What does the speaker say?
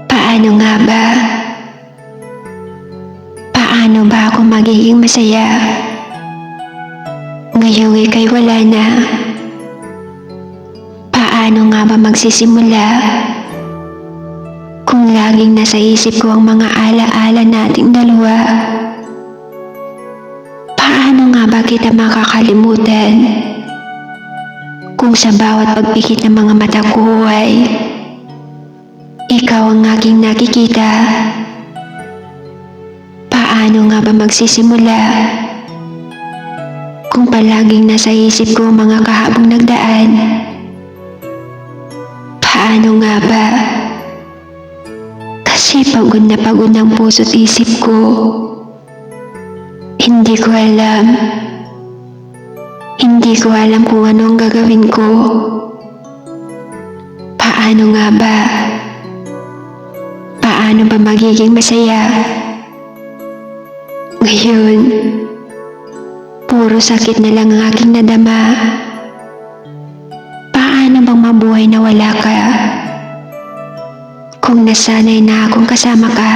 Paano nga ba? Paano ba ako magiging masaya? Ngayong ika'y wala na. Paano nga ba magsisimula? Kung laging nasa isip ko ang mga alaala nating dalawa. Paano nga ba kita makakalimutan? Kung sa bawat pagpikit ng mga mata ko ay ikaw ang aking nakikita. Paano nga ba magsisimula? Kung palaging nasa isip ko ang mga kahabang nagdaan. Paano nga ba? Kasi pagod na pagod ang puso't isip ko. Hindi ko alam. Hindi ko alam kung ano ang gagawin ko. Paano nga ba? Paano ba magiging masaya? Ngayon, puro sakit na lang ang aking nadama. Paano bang mabuhay na wala ka? Kung nasanay na akong kasama ka.